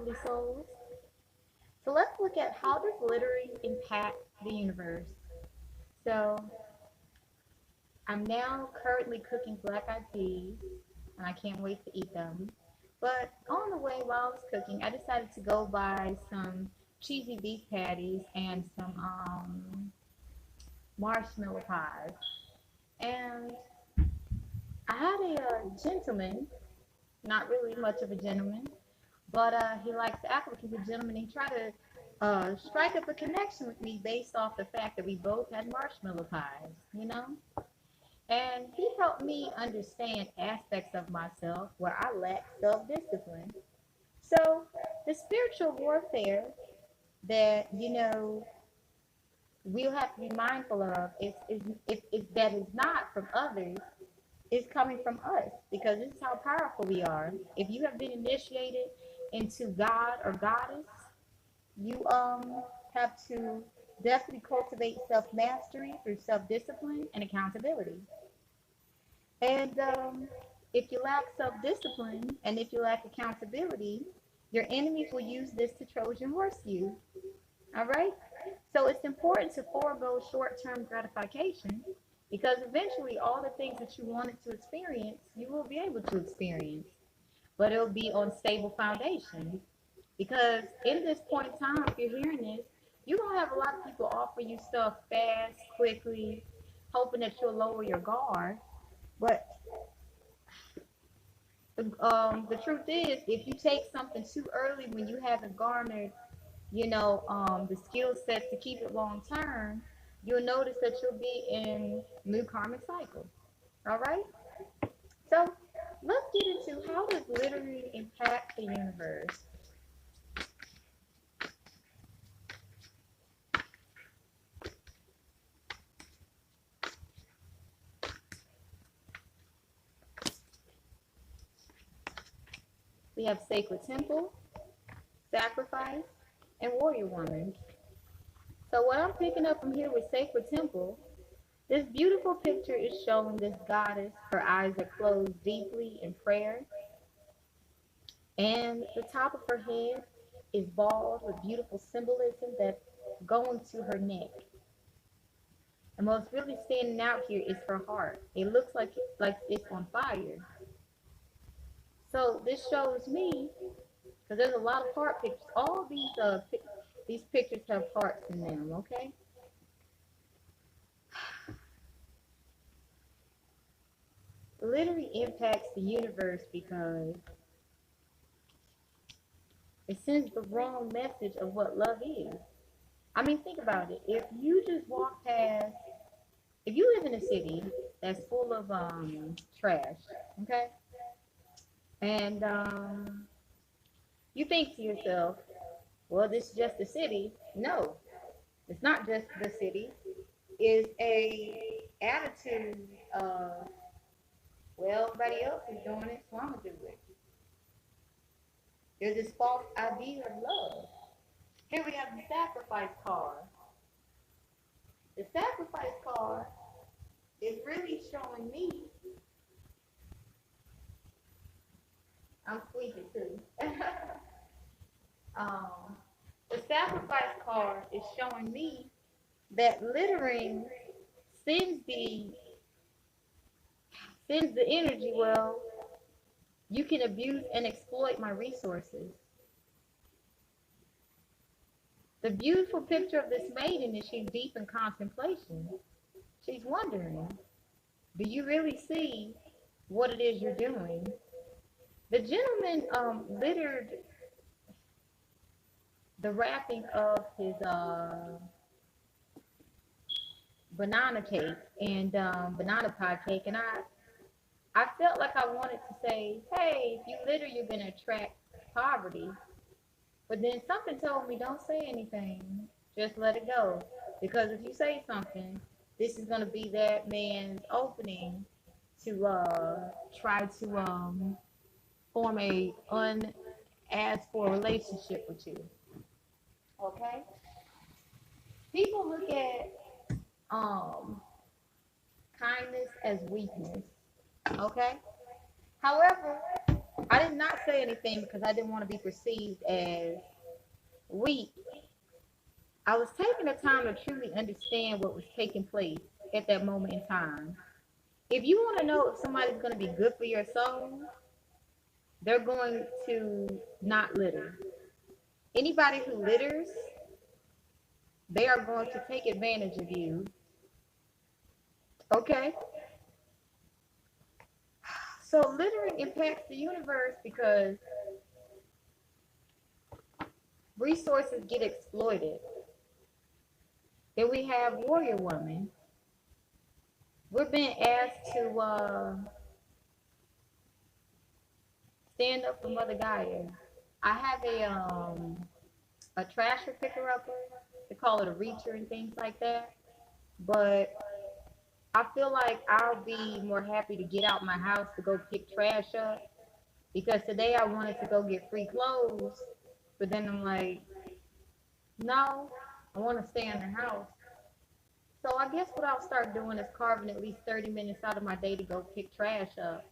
lovely souls. So let's look at how does littering impact the universe. So I'm now currently cooking black eyed peas, and I can't wait to eat them. But on the way while I was cooking, I decided to go buy some cheesy beef patties and some marshmallow pies. And I had a gentleman, not really much of a gentleman, but he likes to act like he's a gentleman. He tried to strike up a connection with me based off the fact that we both had marshmallow pies, you know? And he helped me understand aspects of myself where I lack self-discipline. So the spiritual warfare that, we'll have to be mindful of is that is not from others, is coming from us, because this is how powerful we are. If you have been initiated into God or Goddess, you have to definitely cultivate self-mastery through self-discipline and accountability. And if you lack self-discipline and if you lack accountability, your enemies will use this to Trojan horse you. All right? So it's important to forego short-term gratification, because eventually all the things that you wanted to experience, you will be able to experience, but it'll be on stable foundation. Because in this point in time, if you're hearing this, you're going to have a lot of people offer you stuff fast, quickly, hoping that you'll lower your guard. But the truth is, if you take something too early when you haven't garnered, the skill sets to keep it long term, you'll notice that you'll be in new karmic cycle. All right? So let's get into how does littering impact the universe. We have sacred temple, sacrifice, and warrior woman. So what I'm picking up from here with sacred temple, this beautiful picture is showing this goddess. Her eyes are closed deeply in prayer, and the top of her head is bald with beautiful symbolism that's going to her neck. And what's really standing out here is her heart. It looks like it's on fire. So this shows me, because there's a lot of heart pictures. All these pictures have hearts in them. Okay. Literally impacts the universe because it sends the wrong message of what love is. I mean, think about it. If you just walk past, if you live in a city that's full of trash, okay, and you think to yourself, well, this is just the city. No, it's not just the city. It's a attitude of, well, everybody else is doing it, so I'm gonna do it. There's this false idea of love. Here we have the sacrifice card. The sacrifice card is really showing me, I'm squeaking too. The sacrifice card is showing me that littering sends the energy, well, you can abuse and exploit my resources. The beautiful picture of this maiden is she's deep in contemplation. She's wondering, do you really see what it is you're doing? The gentleman littered the wrapping of his banana cake and banana pie cake, and I felt like I wanted to say, hey, if you litter, you're going to attract poverty. But then something told me, don't say anything. Just let it go. Because if you say something, this is going to be that man's opening to try to form a unasked for relationship with you. Okay? People look at kindness as weakness. Okay? However, I did not say anything because I didn't want to be perceived as weak. I was taking the time to truly understand what was taking place at that moment in time. If you want to know if somebody's going to be good for your soul, they're going to not litter. Anybody who litters, they are going to take advantage of you. Okay? So littering impacts the universe because resources get exploited. Then we have warrior women. We're being asked to stand up for Mother Gaia. I have a trasher picker upper. They call it a reacher and things like that. But I feel like I'll be more happy to get out my house to go pick trash up because today I wanted to go get free clothes, but then I'm like, no, I want to stay in the house. So I guess what I'll start doing is carving at least 30 minutes out of my day to go pick trash up.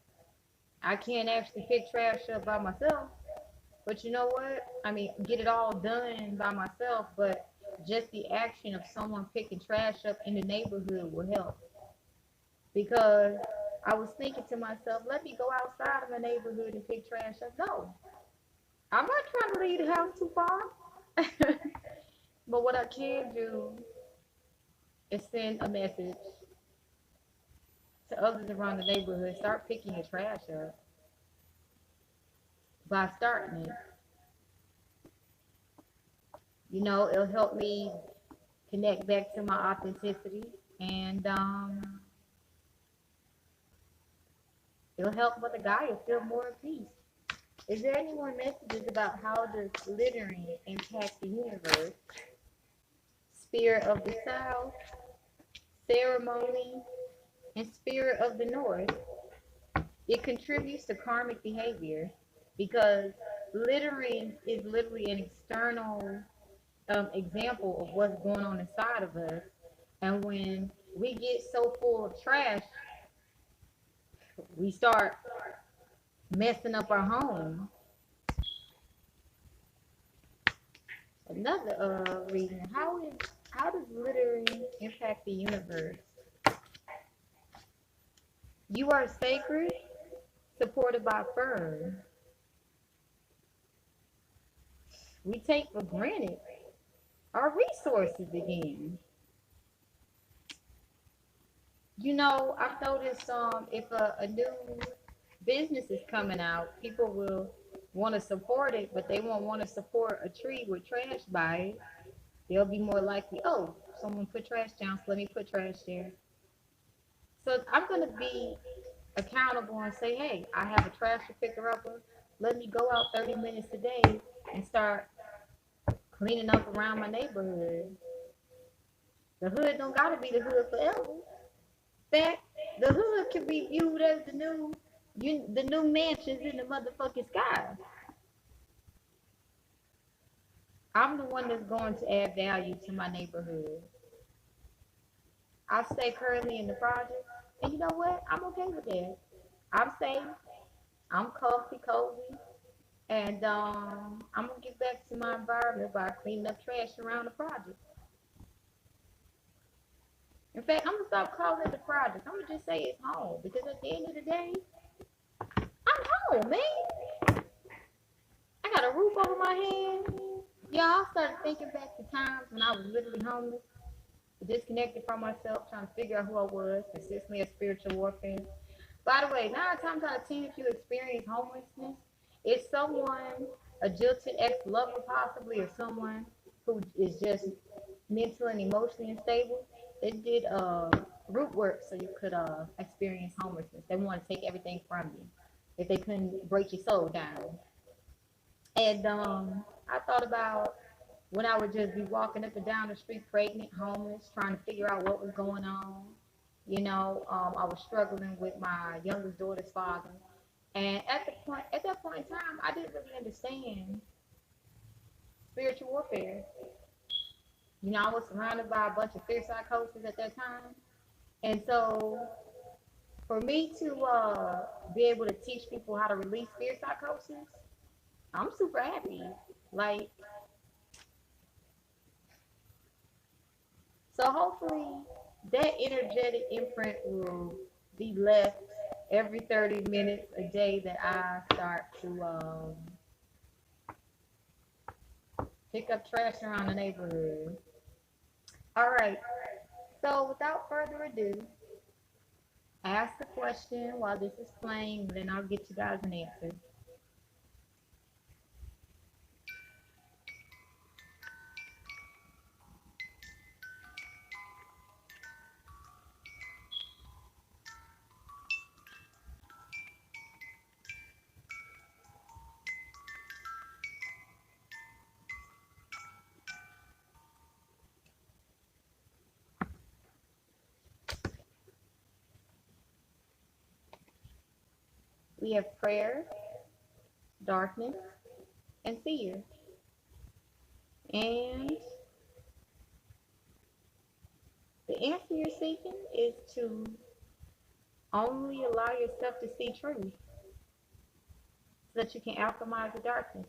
I can't actually pick trash up by myself, but you know what? I mean, get it all done by myself, but just the action of someone picking trash up in the neighborhood will help. Because I was thinking to myself, let me go outside of my neighborhood and pick trash up. No, I'm not trying to leave the house too far. But what I can do is send a message to others around the neighborhood. Start picking your trash up by starting it. You know, it'll help me connect back to my authenticity, and it'll help Mother Gaia feel more at peace. Is there any more messages about how does littering impact the universe? Spirit of the South, ceremony, and spirit of the North. It contributes to karmic behavior because littering is literally an external example of what's going on inside of us. And when we get so full of trash, we start messing up our home. Another reason, how does littering impact the universe? You are sacred, supported by fur. We take for granted our resources again. You know, I've noticed if a new business is coming out, people will want to support it, but they won't want to support a tree with trash by it. They'll be more likely, oh, someone put trash down, so let me put trash there. So I'm going to be accountable and say, hey, I have a trash picker upper. Let me go out 30 minutes a day and start cleaning up around my neighborhood. The hood don't gotta be the hood forever. In fact, the hood can be viewed as the new mansions in the motherfucking sky. I'm the one that's going to add value to my neighborhood. I stay currently in the project, and you know what? I'm okay with that. I'm safe. I'm comfy, cozy, and I'm gonna get back to my environment by cleaning up trash around the project. In fact, I'm gonna stop calling it the project. I'm gonna just say it's home because at the end of the day, I'm home, man. I got a roof over my head. Yeah, I started thinking back to times when I was literally homeless, disconnected from myself, trying to figure out who I was, consistently of spiritual warfare. By the way, 9 times out of 10, if you experience homelessness, it's someone, a jilted ex-lover possibly, or someone who is just mentally and emotionally unstable. They did root work so you could experience homelessness. They want to take everything from you if they couldn't break your soul down. And I thought about when I would just be walking up and down the street pregnant, homeless, trying to figure out what was going on. You know, I was struggling with my youngest daughter's father. And at that point in time, I didn't really understand spiritual warfare. You know, I was surrounded by a bunch of fear psychosis at that time. And so For me to be able to teach people how to release fear psychosis, I'm super happy. Like, so hopefully that energetic imprint will be left every 30 minutes a day that I start to pick up trash around the neighborhood. All right. So without further ado, ask the question while this is playing, and then I'll get you guys an answer. We have prayer, darkness, and fear. And the answer you're seeking is to only allow yourself to see truth so that you can alchemize the darkness.